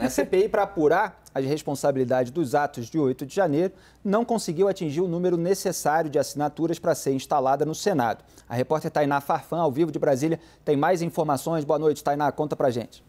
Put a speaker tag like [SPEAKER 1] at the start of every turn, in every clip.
[SPEAKER 1] A CPI, para apurar as responsabilidades dos atos de 8 de janeiro, não conseguiu atingir o número necessário de assinaturas para ser instalada no Senado. A repórter Tainá Farfan, ao vivo de Brasília, tem mais informações. Boa noite, Tainá, conta pra gente.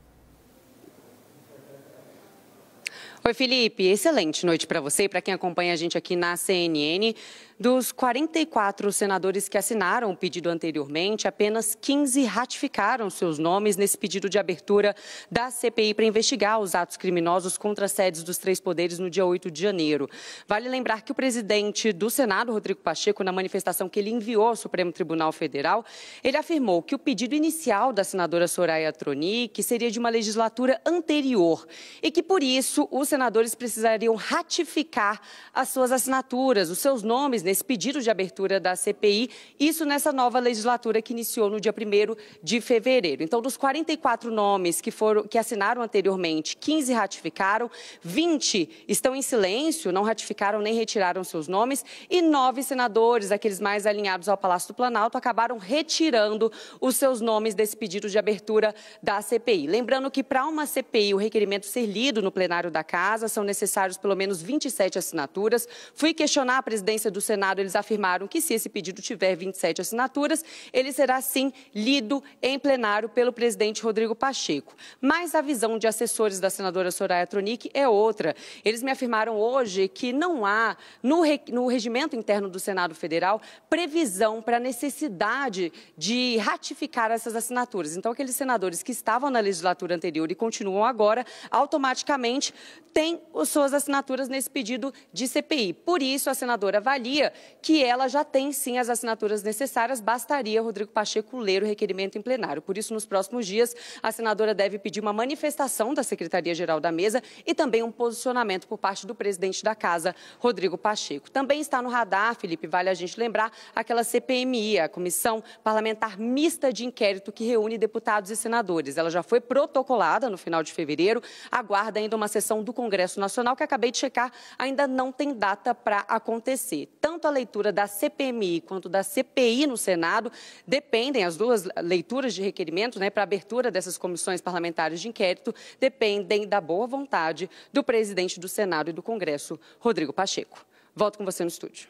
[SPEAKER 2] Oi, Felipe. Excelente noite para você e para quem acompanha a gente aqui na CNN. Dos 44 senadores que assinaram o pedido anteriormente, apenas 15 ratificaram seus nomes nesse pedido de abertura da CPI para investigar os atos criminosos contra as sedes dos três poderes no dia 8 de janeiro. Vale lembrar que o presidente do Senado, Rodrigo Pacheco, na manifestação que ele enviou ao Supremo Tribunal Federal, ele afirmou que o pedido inicial da senadora Soraya Tronic seria de uma legislatura anterior e que, por isso, os senadores precisariam ratificar as suas assinaturas, os seus nomes nesse pedido de abertura da CPI, isso nessa nova legislatura que iniciou no dia 1º de fevereiro. Então, dos 44 nomes que assinaram anteriormente, 15 ratificaram, 20 estão em silêncio, não ratificaram nem retiraram seus nomes, e 9 senadores, aqueles mais alinhados ao Palácio do Planalto, acabaram retirando os seus nomes desse pedido de abertura da CPI. Lembrando que para uma CPI, o requerimento ser lido no plenário da Casa, são necessários pelo menos 27 assinaturas. Fui questionar a presidência do Senado, eles afirmaram que se esse pedido tiver 27 assinaturas, ele será sim lido em plenário pelo presidente Rodrigo Pacheco. Mas a visão de assessores da senadora Soraya Tronic é outra. Eles me afirmaram hoje que não há, no regimento interno do Senado Federal, previsão para a necessidade de ratificar essas assinaturas. Então, aqueles senadores que estavam na legislatura anterior e continuam agora, automaticamente têm as suas assinaturas nesse pedido de CPI. Por isso, a senadora avalia que ela já tem, sim, as assinaturas necessárias, bastaria Rodrigo Pacheco ler o requerimento em plenário. Por isso, nos próximos dias, a senadora deve pedir uma manifestação da Secretaria-Geral da Mesa e também um posicionamento por parte do presidente da Casa, Rodrigo Pacheco. Também está no radar, Felipe, vale a gente lembrar, aquela CPMI, a Comissão Parlamentar Mista de Inquérito, que reúne deputados e senadores. Ela já foi protocolada no final de fevereiro, aguarda ainda uma sessão do Congresso Nacional, que acabei de checar, ainda não tem data para acontecer. Tanto a leitura da CPMI quanto da CPI no Senado dependem, as duas leituras de requerimentos, para a abertura dessas comissões parlamentares de inquérito, dependem da boa vontade do presidente do Senado e do Congresso, Rodrigo Pacheco. Volto com você no estúdio.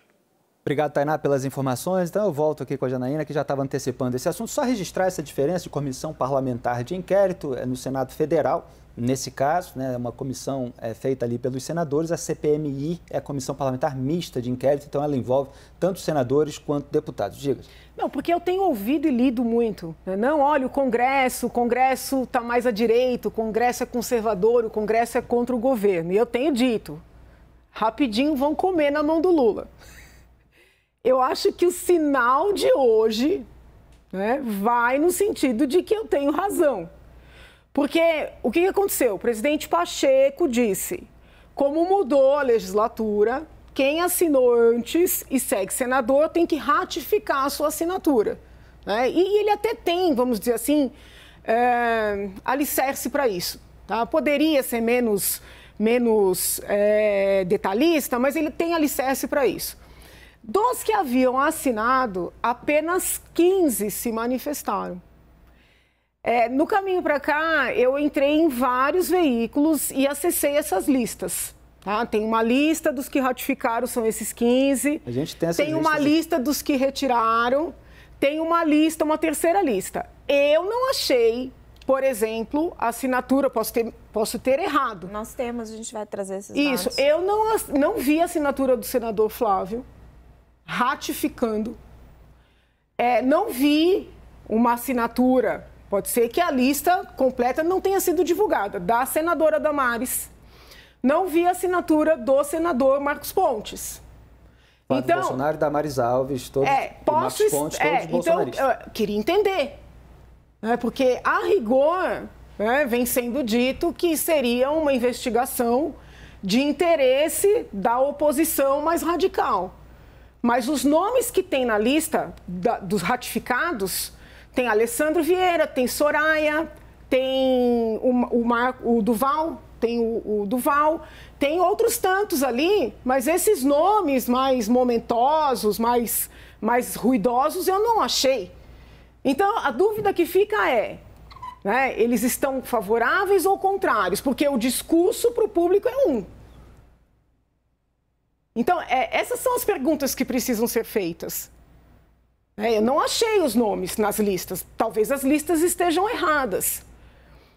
[SPEAKER 1] Obrigado, Tainá, pelas informações. Então, eu volto aqui com a Janaína, que já estava antecipando esse assunto. Só registrar essa diferença de comissão parlamentar de inquérito no Senado Federal. Nesse caso, uma comissão feita ali pelos senadores, a CPMI é a Comissão Parlamentar Mista de Inquérito, então ela envolve tanto senadores quanto deputados. Diga.
[SPEAKER 3] Não, porque eu tenho ouvido e lido muito. Não, olha, o Congresso está mais à direita, o Congresso é conservador, o Congresso é contra o governo. E eu tenho dito, rapidinho vão comer na mão do Lula. Eu acho que o sinal de hoje vai no sentido de que eu tenho razão. Porque o que aconteceu? O presidente Pacheco disse, como mudou a legislatura, quem assinou antes e segue senador tem que ratificar a sua assinatura. E ele até tem, vamos dizer assim, alicerce para isso. Tá? Poderia ser menos detalhista, mas ele tem alicerce para isso. Dos que haviam assinado, apenas 15 se manifestaram. No caminho para cá, eu entrei em vários veículos e acessei essas listas. Tá? Tem uma lista dos que ratificaram, são esses 15.
[SPEAKER 1] A gente tem
[SPEAKER 3] uma lista dos que retiraram. Tem uma terceira lista. Eu não achei, por exemplo, a assinatura, posso ter errado.
[SPEAKER 4] Nós temos, a gente vai trazer esses
[SPEAKER 3] dados. Isso, eu não vi a assinatura do senador Flávio ratificando. Não vi uma assinatura. Pode ser que a lista completa não tenha sido divulgada, da senadora Damares. Não vi a assinatura do senador Marcos Pontes.
[SPEAKER 1] Então, Bolsonaro e Damares Alves, todos, Marcos Pontes, todos bolsonaristas.
[SPEAKER 3] Então, eu queria entender. Porque, a rigor, vem sendo dito que seria uma investigação de interesse da oposição mais radical. Mas os nomes que tem na lista dos ratificados... Tem Alessandro Vieira, tem Soraya, tem o Duval, tem outros tantos ali, mas esses nomes mais momentosos, mais ruidosos, eu não achei. Então, a dúvida que fica é, Né? Eles estão favoráveis ou contrários? Porque o discurso para o público é um. Então, essas são as perguntas que precisam ser feitas. Eu não achei os nomes nas listas. Talvez as listas estejam erradas.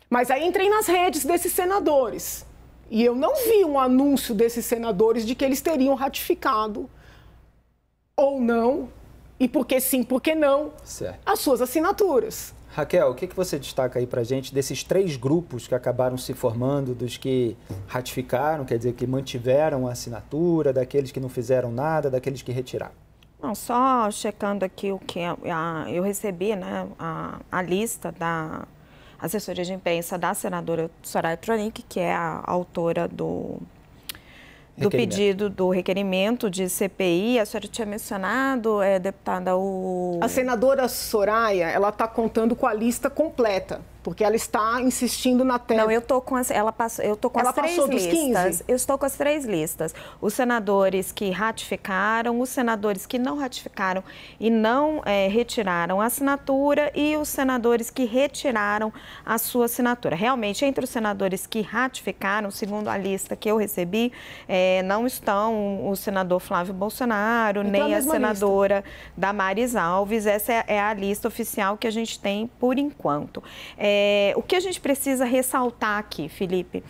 [SPEAKER 3] Mas aí entrei nas redes desses senadores. E eu não vi um anúncio desses senadores de que eles teriam ratificado ou não, e por que sim, por que não, certo, as suas assinaturas.
[SPEAKER 1] Raquel, o que você destaca aí para a gente desses 3 grupos que acabaram se formando, dos que ratificaram, quer dizer, que mantiveram a assinatura, daqueles que não fizeram nada, daqueles que retiraram?
[SPEAKER 4] Não, só checando aqui o que eu recebi, né, a lista da assessoria de imprensa da senadora Soraya Tronic, que é a autora do pedido do requerimento de CPI. A senhora tinha mencionado, deputada,
[SPEAKER 3] A senadora Soraya, ela está contando com a lista completa, porque ela está insistindo na tese.
[SPEAKER 4] Não, eu estou com as 3 listas. Eu estou com as 3 listas. Os senadores que ratificaram, os senadores que não ratificaram e não retiraram a assinatura e os senadores que retiraram a sua assinatura. Realmente, entre os senadores que ratificaram, segundo a lista que eu recebi, não estão o senador Flávio Bolsonaro, então, nem a senadora Damares Alves. Essa é a lista oficial que a gente tem por enquanto. O que a gente precisa ressaltar aqui, Felipe,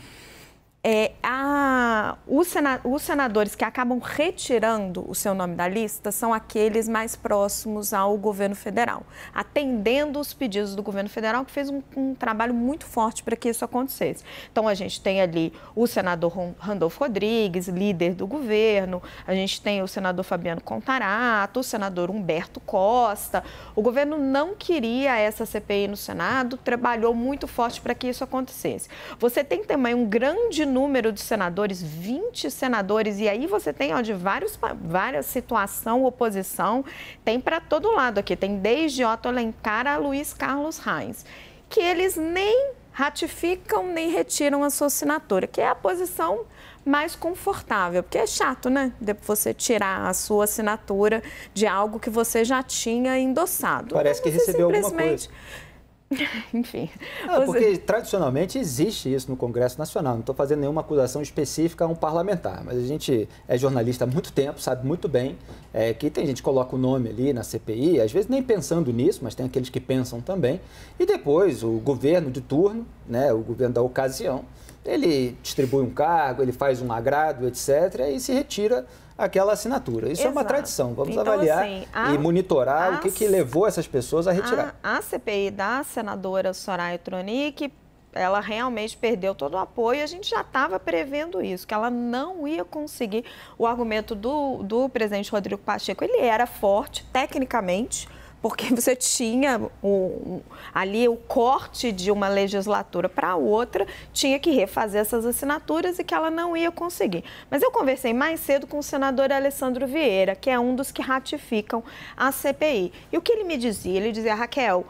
[SPEAKER 4] os senadores que acabam retirando o seu nome da lista são aqueles mais próximos ao governo federal, atendendo os pedidos do governo federal, que fez um trabalho muito forte para que isso acontecesse. Então, a gente tem ali o senador Randolfo Rodrigues, líder do governo, a gente tem o senador Fabiano Contarato, o senador Humberto Costa. O governo não queria essa CPI no Senado, trabalhou muito forte para que isso acontecesse. Você tem também um grande número de senadores, 20 senadores, e aí você tem de várias situação, oposição, tem para todo lado aqui, tem desde Otto Alencar a Luiz Carlos Reis, que eles nem ratificam nem retiram a sua assinatura, que é a posição mais confortável, porque é chato, né? Você tirar a sua assinatura de algo que você já tinha endossado.
[SPEAKER 1] Parece que recebeu alguma coisa.
[SPEAKER 4] Enfim.
[SPEAKER 1] Porque tradicionalmente existe isso no Congresso Nacional. Não estou fazendo nenhuma acusação específica a um parlamentar, mas a gente é jornalista há muito tempo, sabe muito bem que tem gente que coloca o nome ali na CPI, às vezes nem pensando nisso, mas tem aqueles que pensam também. E depois o governo de turno, né, o governo da ocasião, ele distribui um cargo, ele faz um agrado, etc., e se retira aquela assinatura. Isso é uma tradição. Vamos avaliar assim, e monitorar o que levou essas pessoas a retirar.
[SPEAKER 4] A CPI da senadora Soraya Tronic, ela realmente perdeu todo o apoio. A gente já estava prevendo isso, que ela não ia conseguir. O argumento do presidente Rodrigo Pacheco, ele era forte tecnicamente, porque você tinha ali o corte de uma legislatura para outra, tinha que refazer essas assinaturas e que ela não ia conseguir. Mas eu conversei mais cedo com o senador Alessandro Vieira, que é um dos que ratificam a CPI. E o que ele me dizia? Ele dizia, Raquel,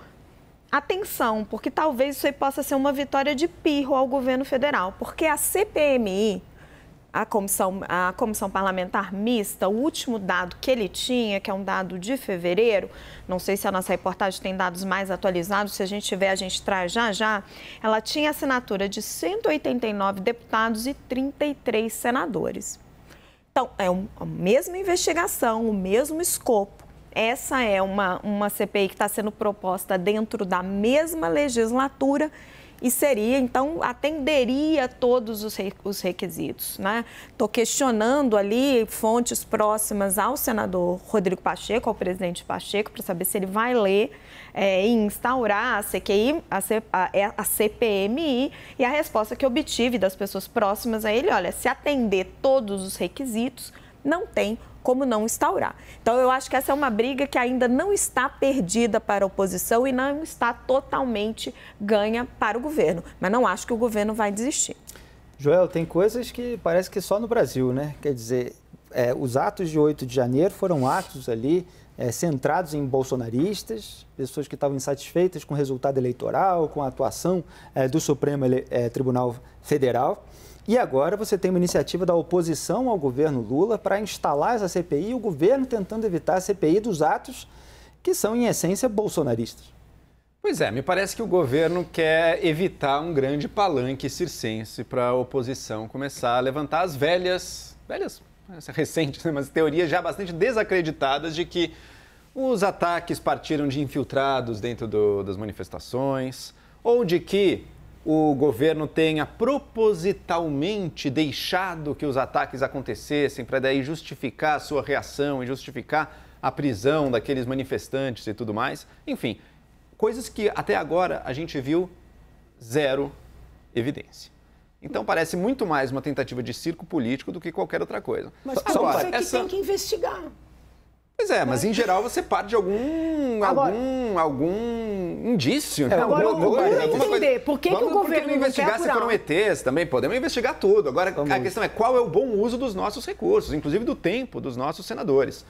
[SPEAKER 4] atenção, porque talvez isso aí possa ser uma vitória de pirro ao governo federal, porque a CPMI, a comissão parlamentar mista, o último dado que ele tinha, que é um dado de fevereiro, não sei se a nossa reportagem tem dados mais atualizados, se a gente tiver, a gente traz já, ela tinha assinatura de 189 deputados e 33 senadores. Então, é a mesma investigação, o mesmo escopo. Essa é uma CPI que está sendo proposta dentro da mesma legislatura, e seria, então, atenderia todos os requisitos, né? Estou questionando ali fontes próximas ao senador Rodrigo Pacheco, ao presidente Pacheco, para saber se ele vai ler e instaurar a CPMI, e a resposta que eu obtive das pessoas próximas a ele, olha, se atender todos os requisitos, não tem como não instaurar. Então, eu acho que essa é uma briga que ainda não está perdida para a oposição e não está totalmente ganha para o governo. Mas não acho que o governo vai desistir.
[SPEAKER 1] Joel, tem coisas que parece que só no Brasil, né? Quer dizer, os atos de 8 de janeiro foram atos ali centrados em bolsonaristas, pessoas que estavam insatisfeitas com o resultado eleitoral, com a atuação do Supremo Tribunal Federal. E agora você tem uma iniciativa da oposição ao governo Lula para instalar essa CPI, e o governo tentando evitar a CPI dos atos que são, em essência, bolsonaristas.
[SPEAKER 5] Pois é, me parece que o governo quer evitar um grande palanque circense para a oposição começar a levantar as velhas recentes, né, mas teorias já bastante desacreditadas de que os ataques partiram de infiltrados dentro das manifestações, ou de que o governo tenha propositalmente deixado que os ataques acontecessem para daí justificar a sua reação e justificar a prisão daqueles manifestantes e tudo mais. Enfim, coisas que até agora a gente viu zero evidência. Então parece muito mais uma tentativa de circo político do que qualquer outra coisa.
[SPEAKER 3] Mas agora, que tem que investigar.
[SPEAKER 5] Pois é, mas em geral você parte de algum indício. Né?
[SPEAKER 3] Agora, vamos entender por que o governo não
[SPEAKER 5] investigar se foram ETs também, podemos investigar tudo. Agora, a questão é qual é o bom uso dos nossos recursos, inclusive do tempo dos nossos senadores.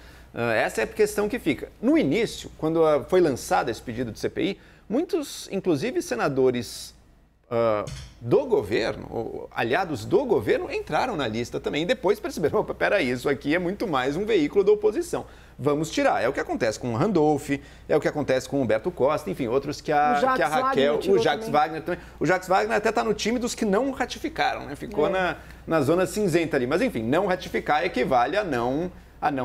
[SPEAKER 5] Essa é a questão que fica. No início, quando foi lançado esse pedido de CPI, muitos, inclusive senadores do governo, aliados do governo, entraram na lista também e depois perceberam, opa, peraí, isso aqui é muito mais um veículo da oposição. Vamos tirar. É o que acontece com o Randolph, é o que acontece com o Humberto Costa, enfim, outros que a Raquel, o Jacques Wagner também. O Jacques Wagner até está no time dos que não ratificaram, né? Ficou na zona cinzenta ali. Mas, enfim, não ratificar equivale a não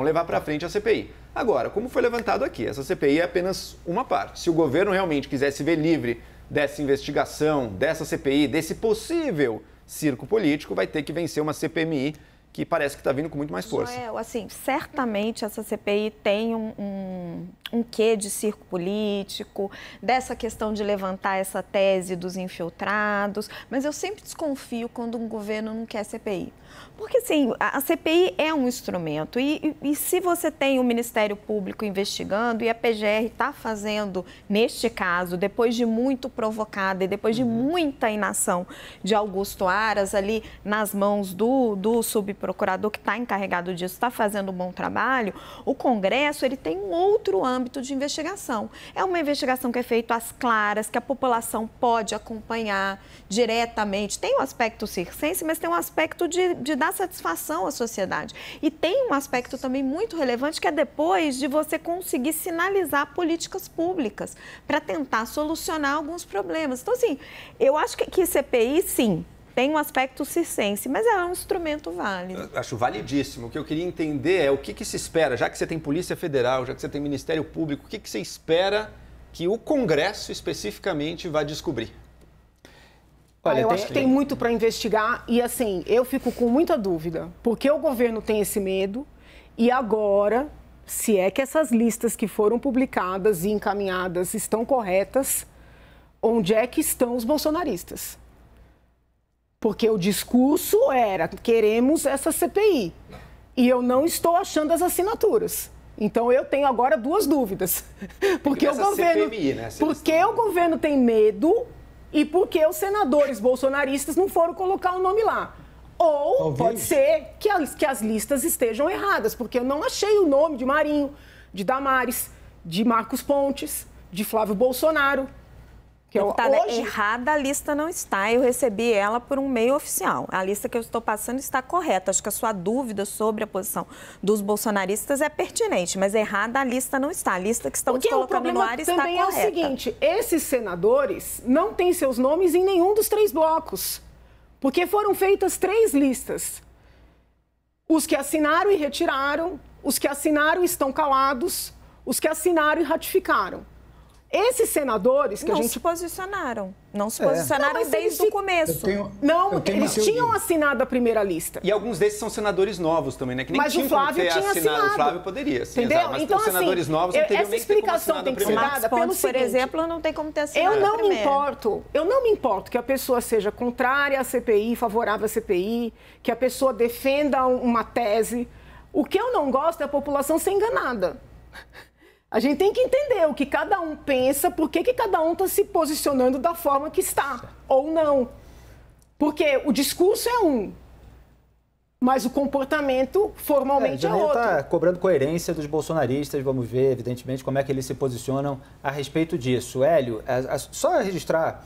[SPEAKER 5] levar para frente a CPI. Agora, como foi levantado aqui, essa CPI é apenas uma parte. Se o governo realmente quiser se ver livre dessa investigação, dessa CPI, desse possível circo político, vai ter que vencer uma CPMI que parece que está vindo com muito mais força.
[SPEAKER 4] Joel, assim, certamente essa CPI tem um quê de circo político, dessa questão de levantar essa tese dos infiltrados, mas eu sempre desconfio quando um governo não quer CPI. Porque, assim, a CPI é um instrumento e se você tem o Ministério Público investigando e a PGR está fazendo, neste caso, depois de muito provocada e depois de muita inação de Augusto Aras ali nas mãos do subprocurador que está encarregado disso, está fazendo um bom trabalho, o Congresso ele tem um outro âmbito de investigação. É uma investigação que é feita às claras, que a população pode acompanhar diretamente. Tem um aspecto circense, mas tem um aspecto de dar satisfação à sociedade. E tem um aspecto também muito relevante que é depois de você conseguir sinalizar políticas públicas para tentar solucionar alguns problemas. Então, assim, eu acho que CPI, sim, tem um aspecto circense, mas é um instrumento válido.
[SPEAKER 5] Eu acho validíssimo. O que eu queria entender é o que se espera, já que você tem Polícia Federal, já que você tem Ministério Público, o que você espera que o Congresso especificamente vai descobrir?
[SPEAKER 3] Olha, eu acho que tem muito para investigar e, assim, eu fico com muita dúvida, porque o governo tem esse medo e agora, se é que essas listas que foram publicadas e encaminhadas estão corretas, onde é que estão os bolsonaristas? Porque o discurso era, queremos essa CPI, e eu não estou achando as assinaturas. Então, eu tenho agora duas dúvidas. Porque o governo,
[SPEAKER 5] CPMI, né?
[SPEAKER 3] porque o governo tem medo e porque os senadores bolsonaristas não foram colocar o nome lá. Ou pode ser que as listas estejam erradas, porque eu não achei o nome de Marinho, de Damares, de Marcos Pontes, de Flávio Bolsonaro.
[SPEAKER 4] Errada a lista não está, eu recebi ela por um meio oficial. A lista que eu estou passando está correta. Acho que a sua dúvida sobre a posição dos bolsonaristas é pertinente, mas errada a lista não está. A lista que estamos colocando no ar está correta.
[SPEAKER 3] O problema também é o seguinte, esses senadores não têm seus nomes em nenhum dos 3 blocos, porque foram feitas 3 listas. Os que assinaram e retiraram, os que assinaram e estão calados, os que assinaram e ratificaram. Esses senadores que
[SPEAKER 4] não
[SPEAKER 3] a gente...
[SPEAKER 4] se posicionaram. Não se posicionaram desde o começo.
[SPEAKER 3] Eles tinham assinado a primeira lista.
[SPEAKER 5] E alguns desses são senadores novos também, né? Que nem
[SPEAKER 3] mas o Flávio tinha assinado.
[SPEAKER 5] O Flávio poderia, sim,
[SPEAKER 3] entendeu?
[SPEAKER 5] Exato. Mas
[SPEAKER 3] então,
[SPEAKER 5] os senadores novos não teriam
[SPEAKER 3] essa explicação tem que ser dada pelo seguinte,
[SPEAKER 4] por exemplo, não tem como ter assinado
[SPEAKER 3] eu não me importo que a pessoa seja contrária à CPI, favorável à CPI, que a pessoa defenda uma tese. O que eu não gosto é a população ser enganada. A gente tem que entender o que cada um pensa, por que cada um está se posicionando da forma que está, ou não. Porque o discurso é um, mas o comportamento formalmente é outro.
[SPEAKER 1] Está cobrando coerência dos bolsonaristas, vamos ver, evidentemente, como é que eles se posicionam a respeito disso. Hélio, só registrar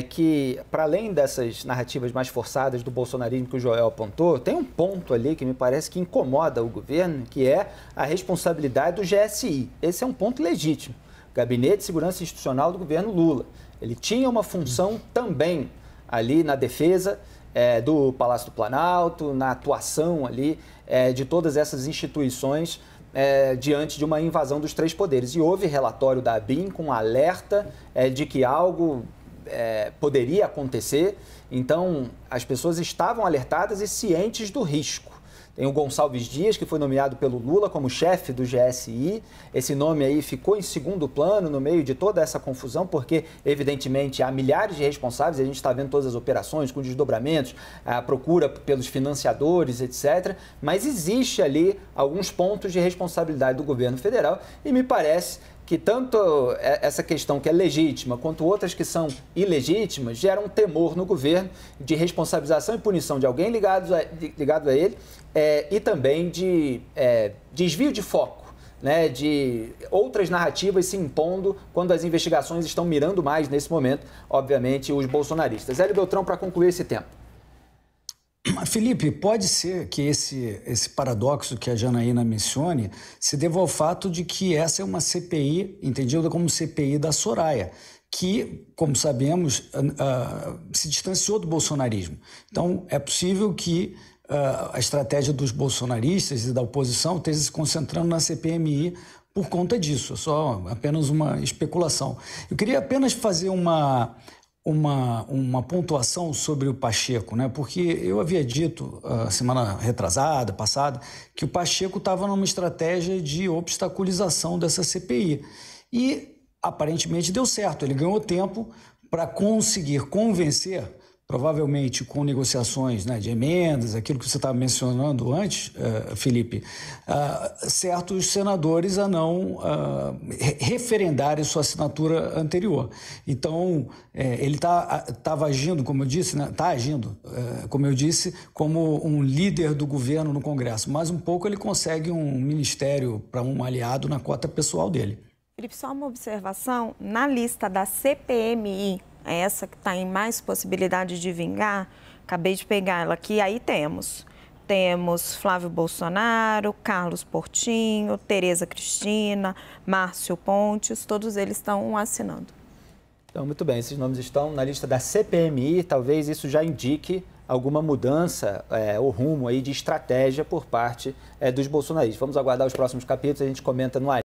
[SPEAKER 1] que, para além dessas narrativas mais forçadas do bolsonarismo que o Joel apontou, tem um ponto ali que me parece que incomoda o governo, que é a responsabilidade do GSI. Esse é um ponto legítimo. Gabinete de Segurança Institucional do governo Lula. Ele tinha uma função também ali na defesa do Palácio do Planalto, na atuação ali de todas essas instituições diante de uma invasão dos três poderes. E houve relatório da ABIN com alerta de que algo poderia acontecer. Então, as pessoas estavam alertadas e cientes do risco. Tem o Gonçalves Dias, que foi nomeado pelo Lula como chefe do GSI. Esse nome aí ficou em segundo plano no meio de toda essa confusão, porque, evidentemente, há milhares de responsáveis, a gente está vendo todas as operações com desdobramentos, a procura pelos financiadores, etc. Mas existe ali alguns pontos de responsabilidade do governo federal e me parece que tanto essa questão que é legítima quanto outras que são ilegítimas geram um temor no governo de responsabilização e punição de alguém ligado a ele e também de desvio de foco, né, de outras narrativas se impondo quando as investigações estão mirando mais, nesse momento, obviamente, os bolsonaristas. Hélio Beltrão, para concluir esse tempo.
[SPEAKER 6] Felipe, pode ser que esse paradoxo que a Janaína mencione se deva ao fato de que essa é uma CPI, entendida como CPI da Soraya, que, como sabemos, se distanciou do bolsonarismo. Então, é possível que a estratégia dos bolsonaristas e da oposição esteja se concentrando na CPMI por conta disso. É só apenas uma especulação. Eu queria apenas fazer uma pontuação sobre o Pacheco, né? Porque eu havia dito, semana retrasada, passada, que o Pacheco estava numa estratégia de obstaculização dessa CPI. E, aparentemente, deu certo. Ele ganhou tempo para conseguir convencer, provavelmente com negociações, né, de emendas, aquilo que você estava mencionando antes, Felipe, certos senadores a não referendarem sua assinatura anterior. Então, ele estava agindo, como eu disse, né, está agindo, como eu disse, como um líder do governo no Congresso, mas um pouco ele consegue um ministério para um aliado na cota pessoal dele.
[SPEAKER 4] Felipe, só uma observação, na lista da CPMI, essa que está em mais possibilidade de vingar, acabei de pegar ela aqui, aí temos Flávio Bolsonaro, Carlos Portinho, Tereza Cristina, Márcio Pontes, todos eles estão assinando.
[SPEAKER 1] Então, muito bem, esses nomes estão na lista da CPMI, talvez isso já indique alguma mudança ou rumo aí de estratégia por parte dos bolsonaristas. Vamos aguardar os próximos capítulos, a gente comenta no ar.